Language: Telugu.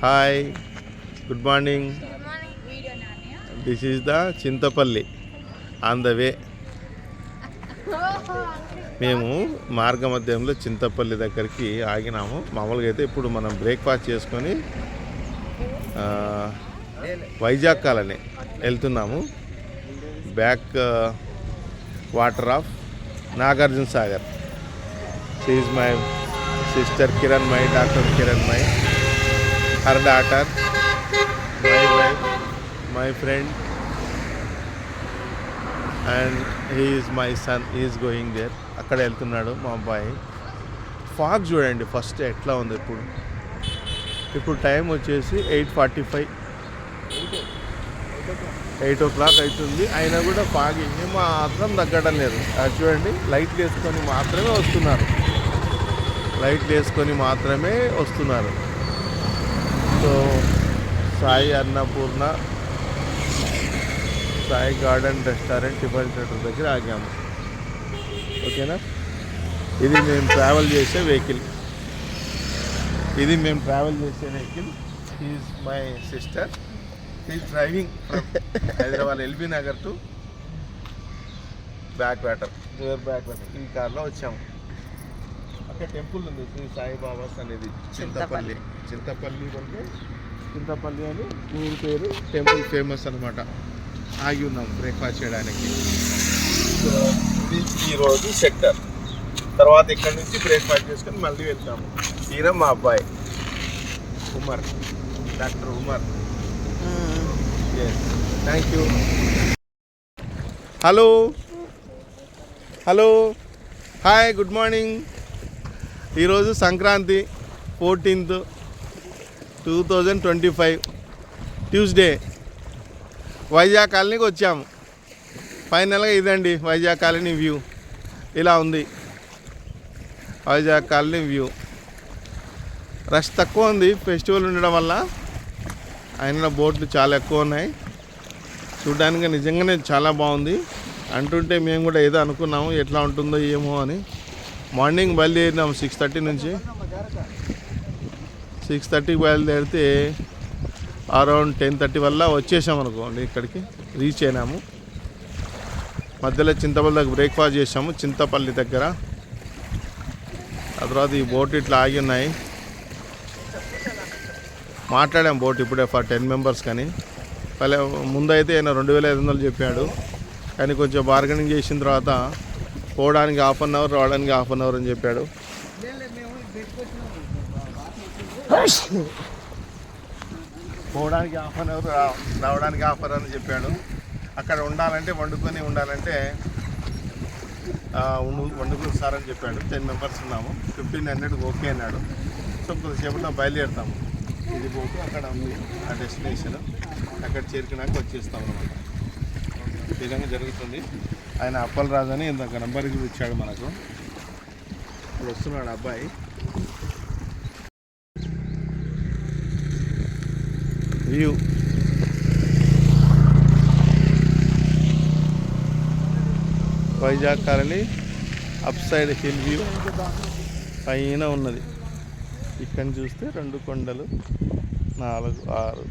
Hi, good morning. This is the Chintapalli on the way. మేము మార్గ మధ్యంలో చింతపల్లి దగ్గరికి ఆగినాము. మామూలుగా అయితే ఇప్పుడు మనం బ్రేక్ఫాస్ట్ చేసుకొని వైజాగ్ కాలనీ వెళ్తున్నాము. Back water of Nagarjuna Sagar. She is my sister Kiranmayi, doctor Kiranmayi. her daughter, my wife, my friend, and he is my son. He is going there. అక్కడ వెళ్తున్నాడు మా అబ్బాయి. ఫాగ్ చూడండి ఫస్ట్ ఎట్లా ఉంది. ఇప్పుడు టైం వచ్చేసి 8:45, 8 o'clock అవుతుంది. అయినా కూడా ఫాగ్ మాత్రం తగ్గడం లేదు. అది చూడండి, లైట్లు వేసుకొని మాత్రమే వస్తున్నారు. So Sai Annapurna, Sai garden restaurant tiffin centre దగ్గర ఆగాము. ఓకేనా? ఇది మేము ట్రావెల్ చేసే vehicle. Is my sister. Is driving from Hyderabad LB Nagar to back water. ఈ కార్లో వచ్చాము. అక్కడ టెంపుల్ ఉంది, శ్రీ సాయిబాబాస్ అనేది. చింతపల్లి అంటే చింతపల్లి అని ఊరి పేరు. టెంపుల్ ఫేమస్ అనమాట. ఆగి ఉన్నాం బ్రేక్ఫాస్ట్ చేయడానికి. సో ఈరోజు సెక్టర్. తర్వాత ఇక్కడ నుంచి బ్రేక్ఫాస్ట్ చేసుకొని మళ్ళీ వెళ్తాము. ఈయన మా అబ్బాయి Umar, doctor Umar. Thank you. Hello, hi, good morning. ఈరోజు సంక్రాంతి 14th, 2025 ట్యూస్డే. వైజాగ్ కాలనీకి వచ్చాము. ఫైనల్గా ఇదండి వైజాగ్ కాలనీ వ్యూ. ఇలా ఉంది వైజాగ్ కాలనీ వ్యూ. రష్ తక్కువ ఉంది ఫెస్టివల్ ఉండడం వల్ల. అయినా బోట్లు చాలా ఎక్కువ ఉన్నాయి. చూడడానికి నిజంగానే చాలా బాగుంది. అంటుంటే మేము కూడా ఏదో అనుకున్నాము ఎట్లా ఉంటుందో ఏమో అని. మార్నింగ్ బయలుదేరినాము 6:30 నుంచి. 6:30కి బయలుదేరితే అరౌండ్ 10:30 వల్ల వచ్చేసాము అనుకోండి. ఇక్కడికి రీచ్ అయినాము. మధ్యలో చింతపల్లి దగ్గర బ్రేక్ఫాస్ట్ చేసాము, చింతపల్లి దగ్గర. ఆ తర్వాత ఈ బోట్ ఇట్లా ఆగి ఉన్నాయి. మాట్లాడాము బోట్ ఇప్పుడే ఫర్ 10 members కానీ. ముందైతే ఆయన 2,500 చెప్పాడు. కానీ కొంచెం బార్గెనింగ్ చేసిన తర్వాత పోవడానికి 1/2 hour, రావడానికి 1/2 hour అని చెప్పాడు. పోవడానికి 1/2 hour, రావడానికి 1/2 hour అని చెప్పాడు. అక్కడ వండుకొని ఉండాలంటే వండుకుని సార్ అని చెప్పాడు. 10 members ఉన్నాము. 1500 ఓకే అన్నాడు. సో కొద్దిసేపట్లో బయలుదేరుతాము. ఇది పోతే అక్కడ ఉంది ఆ డెస్టినేషన్. అక్కడ చేరుకున్నాక వచ్చేస్తాం అన్నమాట. ఈ విధంగా జరుగుతుంది. ఆయన అప్పల్ రాజు అని ఇంత నంబర్కి ఇచ్చాడు మనకు. ఇప్పుడు వస్తున్నాడు అబ్బాయి. View Vizag colony up side hill view పైన ఉన్నది. ఇక్కడ చూస్తే 2 కొండలు, 4, 6